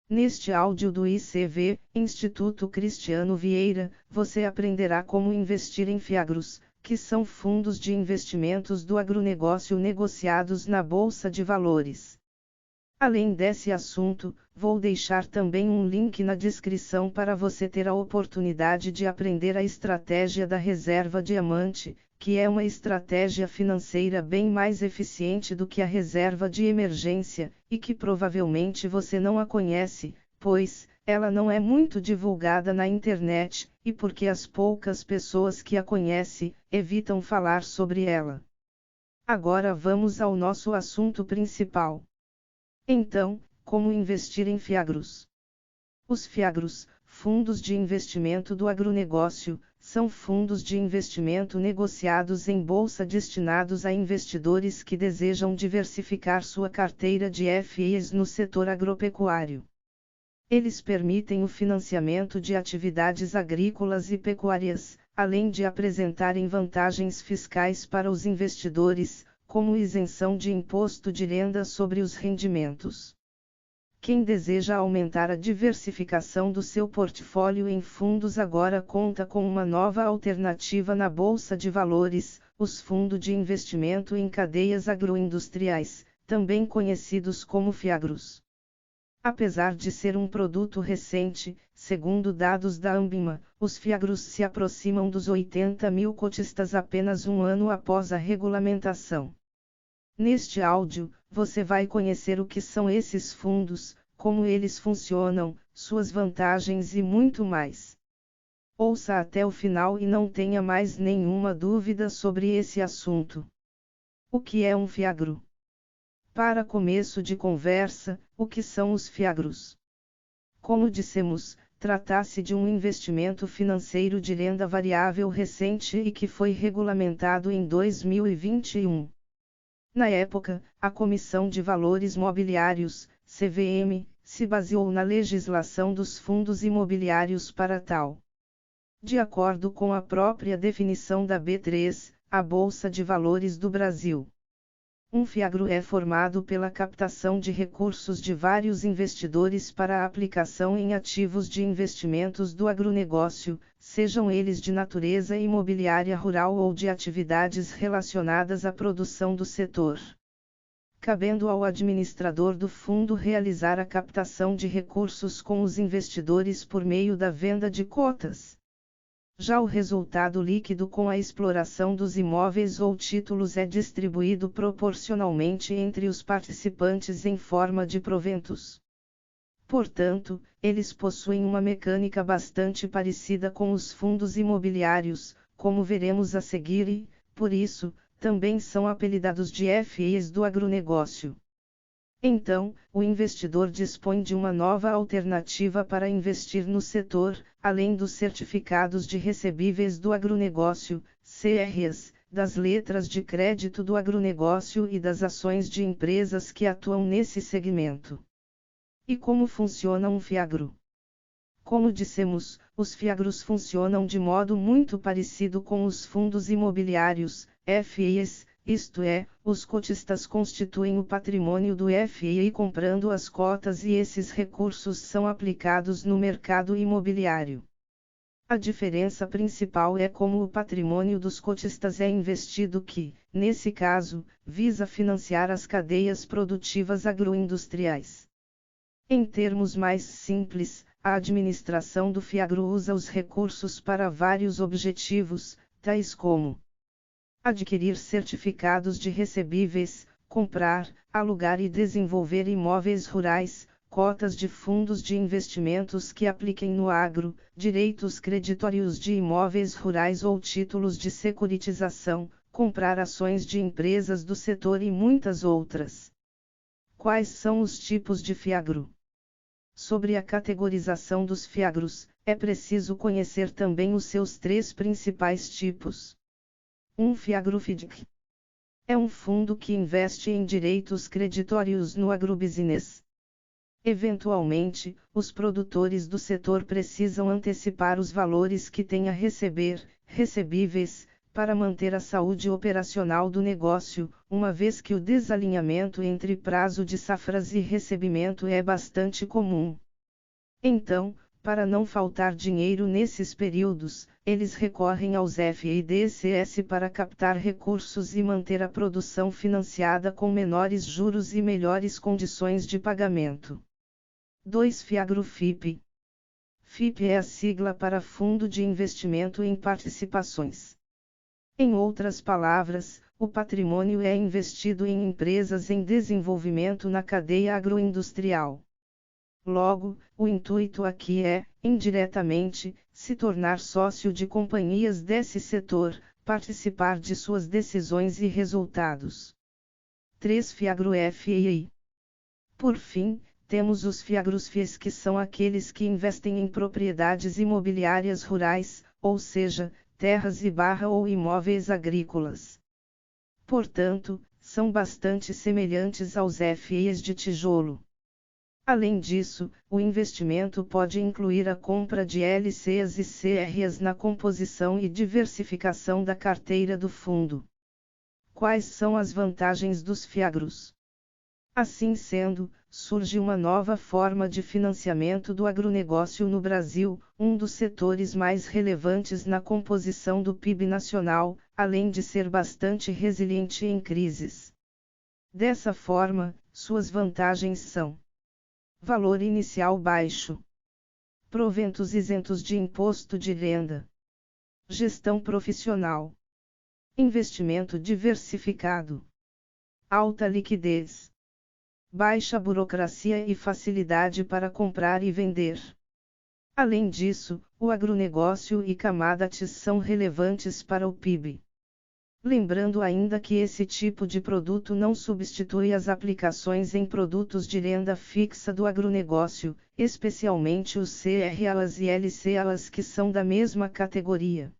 Neste áudio do ICV, Instituto Cristiano Vieira, você aprenderá como investir em FIAGROS, que são fundos de investimentos do agronegócio negociados na Bolsa de Valores. Além desse assunto, vou deixar também um link na descrição para você ter a oportunidade de aprender a estratégia da reserva diamante, que é uma estratégia financeira bem mais eficiente do que a reserva de emergência, e que provavelmente você não a conhece, pois ela não é muito divulgada na internet, e porque as poucas pessoas que a conhecem evitam falar sobre ela. Agora vamos ao nosso assunto principal. Então, como investir em FIAGROS? Os FIAGROS, fundos de investimento do agronegócio, são fundos de investimento negociados em bolsa destinados a investidores que desejam diversificar sua carteira de FIIs no setor agropecuário. Eles permitem o financiamento de atividades agrícolas e pecuárias, além de apresentarem vantagens fiscais para os investidores, como isenção de imposto de renda sobre os rendimentos. Quem deseja aumentar a diversificação do seu portfólio em fundos agora conta com uma nova alternativa na Bolsa de Valores, os fundos de investimento em cadeias agroindustriais, também conhecidos como FIAGROS. Apesar de ser um produto recente, segundo dados da Ambima, os FIAGROS se aproximam dos 80 mil cotistas apenas um ano após a regulamentação. Neste áudio, você vai conhecer o que são esses fundos, como eles funcionam, suas vantagens e muito mais. Ouça até o final e não tenha mais nenhuma dúvida sobre esse assunto. O que é um FIAGRO? Para começo de conversa, o que são os FIAGROS? Como dissemos, trata-se de um investimento financeiro de renda variável recente e que foi regulamentado em 2021. Na época, a Comissão de Valores Mobiliários, CVM, se baseou na legislação dos fundos imobiliários para tal. De acordo com a própria definição da B3, a Bolsa de Valores do Brasil. Um FIAGRO é formado pela captação de recursos de vários investidores para a aplicação em ativos de investimentos do agronegócio, sejam eles de natureza imobiliária rural ou de atividades relacionadas à produção do setor. Cabendo ao administrador do fundo realizar a captação de recursos com os investidores por meio da venda de cotas. Já o resultado líquido com a exploração dos imóveis ou títulos é distribuído proporcionalmente entre os participantes em forma de proventos. Portanto, eles possuem uma mecânica bastante parecida com os fundos imobiliários, como veremos a seguir e, por isso, também são apelidados de FIIs do agronegócio. Então, o investidor dispõe de uma nova alternativa para investir no setor, além dos certificados de recebíveis do agronegócio, CRs, das letras de crédito do agronegócio e das ações de empresas que atuam nesse segmento. E como funciona um FIAGRO? Como dissemos, os FIAGROS funcionam de modo muito parecido com os fundos imobiliários, FIIs. Isto é, os cotistas constituem o patrimônio do FII comprando as cotas e esses recursos são aplicados no mercado imobiliário. A diferença principal é como o patrimônio dos cotistas é investido que, nesse caso, visa financiar as cadeias produtivas agroindustriais. Em termos mais simples, a administração do FIAGRO usa os recursos para vários objetivos, tais como adquirir certificados de recebíveis, comprar, alugar e desenvolver imóveis rurais, cotas de fundos de investimentos que apliquem no agro, direitos creditórios de imóveis rurais ou títulos de securitização, comprar ações de empresas do setor e muitas outras. Quais são os tipos de FIAGRO? Sobre a categorização dos FIAGROS, é preciso conhecer também os seus três principais tipos. Um FIAGRO FDIC é um fundo que investe em direitos creditórios no agrobusiness. Eventualmente, os produtores do setor precisam antecipar os valores que têm a receber, recebíveis, para manter a saúde operacional do negócio, uma vez que o desalinhamento entre prazo de safras e recebimento é bastante comum. Então, para não faltar dinheiro nesses períodos, eles recorrem aos FIDCs para captar recursos e manter a produção financiada com menores juros e melhores condições de pagamento. 2. Fiagro-FIP. FIP é a sigla para Fundo de Investimento em Participações. Em outras palavras, o patrimônio é investido em empresas em desenvolvimento na cadeia agroindustrial. Logo, o intuito aqui é, indiretamente, se tornar sócio de companhias desse setor, participar de suas decisões e resultados. 3. Fiagro-FII. Por fim, temos os Fiagros-FIIs, que são aqueles que investem em propriedades imobiliárias rurais, ou seja, terras ou imóveis agrícolas. Portanto, são bastante semelhantes aos FIIs de tijolo. Além disso, o investimento pode incluir a compra de LCs e CRs na composição e diversificação da carteira do fundo. Quais são as vantagens dos Fiagros? Assim sendo, surge uma nova forma de financiamento do agronegócio no Brasil, um dos setores mais relevantes na composição do PIB nacional, além de ser bastante resiliente em crises. Dessa forma, suas vantagens são: valor inicial baixo, proventos isentos de imposto de renda, gestão profissional, investimento diversificado, alta liquidez, baixa burocracia e facilidade para comprar e vender. Além disso, o agronegócio e commodities são relevantes para o PIB. Lembrando ainda que esse tipo de produto não substitui as aplicações em produtos de renda fixa do agronegócio, especialmente os CRAs e LCAs, que são da mesma categoria.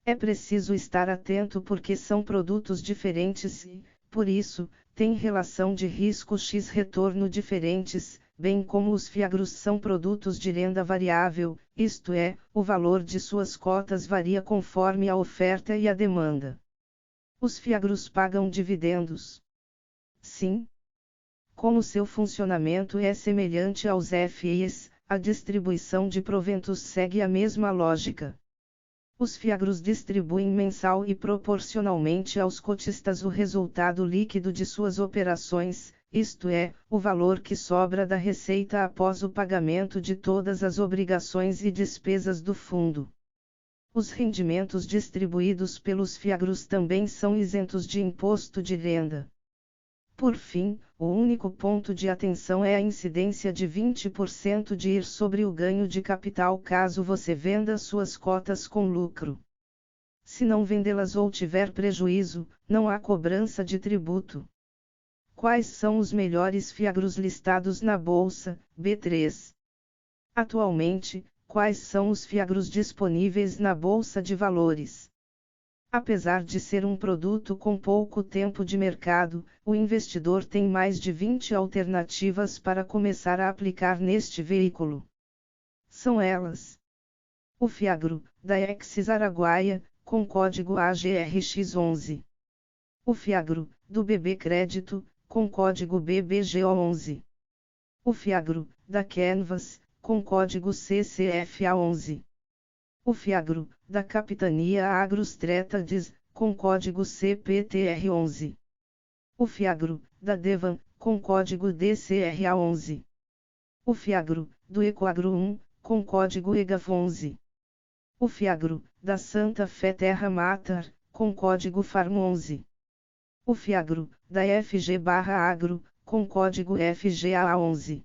É preciso estar atento porque são produtos diferentes e, por isso, têm relação de risco x-retorno diferentes, bem como os Fiagros são produtos de renda variável, isto é, o valor de suas cotas varia conforme a oferta e a demanda. Os Fiagros pagam dividendos? Sim. Como seu funcionamento é semelhante aos FIIs, a distribuição de proventos segue a mesma lógica. Os Fiagros distribuem mensal e proporcionalmente aos cotistas o resultado líquido de suas operações, isto é, o valor que sobra da receita após o pagamento de todas as obrigações e despesas do fundo. Os rendimentos distribuídos pelos Fiagros também são isentos de imposto de renda. Por fim, o único ponto de atenção é a incidência de 20% de IR sobre o ganho de capital caso você venda suas cotas com lucro. Se não vendê-las ou tiver prejuízo, não há cobrança de tributo. Quais são os melhores Fiagros listados na Bolsa, B3? Atualmente, quais são os Fiagros disponíveis na Bolsa de Valores? Apesar de ser um produto com pouco tempo de mercado, o investidor tem mais de 20 alternativas para começar a aplicar neste veículo. São elas: o Fiagro, da Exis Araguaia, com código AGRX11. O Fiagro, do BB Crédito, com código BBGO11. O Fiagro, da Canvas, com código CCFA11. O Fiagro, da Capitania Agros Trétades, com código CPTR11. O Fiagro, da Devan, com código DCRA11. O Fiagro, do Ecoagro 1, com código EGAF11. O Fiagro, da Santa Fé Terra Mater, com código FARM11. O Fiagro, da FG/Agro, com código FGA11.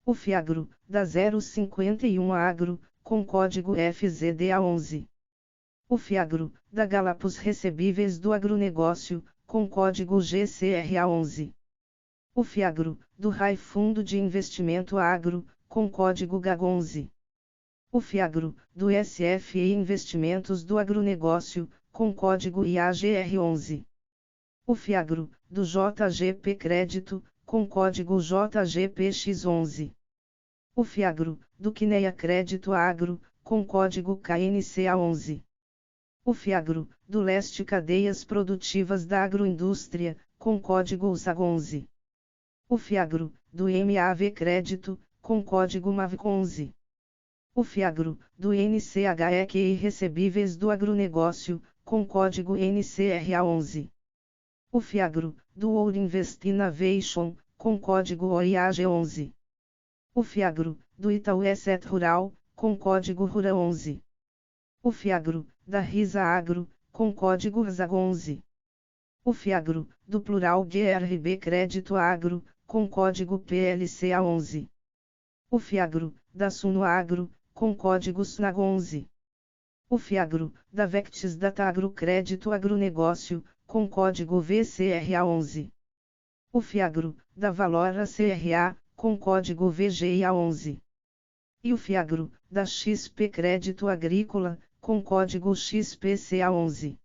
O Fiagro, da 051 Agro, com código FZDA11. O Fiagro, da Galapos Recebíveis do Agronegócio, com código GCRA11. O Fiagro, do RAI Fundo de Investimento Agro, com código GAG11. O Fiagro, do SFI Investimentos do Agronegócio, com código IAGR11. O Fiagro, do JGP Crédito, com código JGPX11. O Fiagro, do Quineia Crédito Agro, com código KNCA11. O Fiagro, do Leste Cadeias Produtivas da Agroindústria, com código USAG11. O Fiagro, do MAV Crédito, com código MAV11. O Fiagro, do NCHEQ e recebíveis do agronegócio, com código NCRA11. O Fiagro, do Ouro Invest Innovation, com código OIAG11. O Fiagro, do Itaú Asset Rural, com código RURA11. O Fiagro, da Risa Agro, com código RZAG11. O Fiagro, do Plural GRB Crédito Agro, com código PLCA11. O Fiagro, da Suno Agro, com código SNAG11. O Fiagro, da Vectis Data Agro Crédito Agronegócio, com código VCRA11. O Fiagro, da Valora CRA, com código VGIA11. E o Fiagro, da XP Crédito Agrícola, com código XPCA11.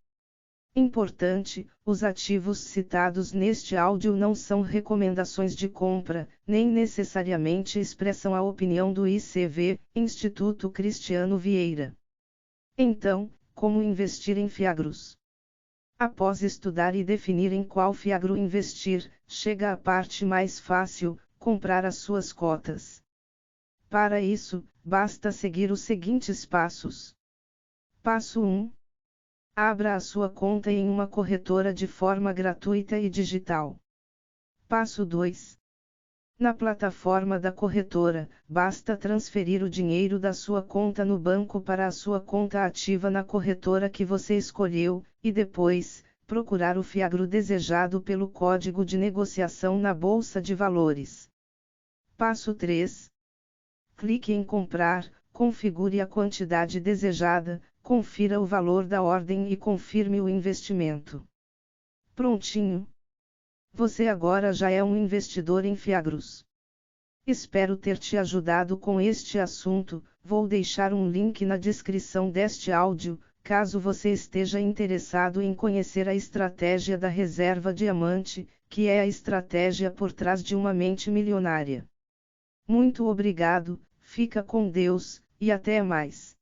Importante, os ativos citados neste áudio não são recomendações de compra, nem necessariamente expressam a opinião do ICV, Instituto Cristiano Vieira. Então, como investir em fiagros? Após estudar e definir em qual fiagro investir, chega a parte mais fácil, comprar as suas cotas. Para isso, basta seguir os seguintes passos. Passo 1. Abra a sua conta em uma corretora de forma gratuita e digital. Passo 2. Na plataforma da corretora, basta transferir o dinheiro da sua conta no banco para a sua conta ativa na corretora que você escolheu, e depois, procurar o fiagro desejado pelo código de negociação na Bolsa de Valores. Passo 3. Clique em comprar, configure a quantidade desejada, confira o valor da ordem e confirme o investimento. Prontinho! Você agora já é um investidor em fiagros. Espero ter te ajudado com este assunto. Vou deixar um link na descrição deste áudio, caso você esteja interessado em conhecer a estratégia da reserva diamante, que é a estratégia por trás de uma mente milionária. Muito obrigado, fica com Deus, e até mais.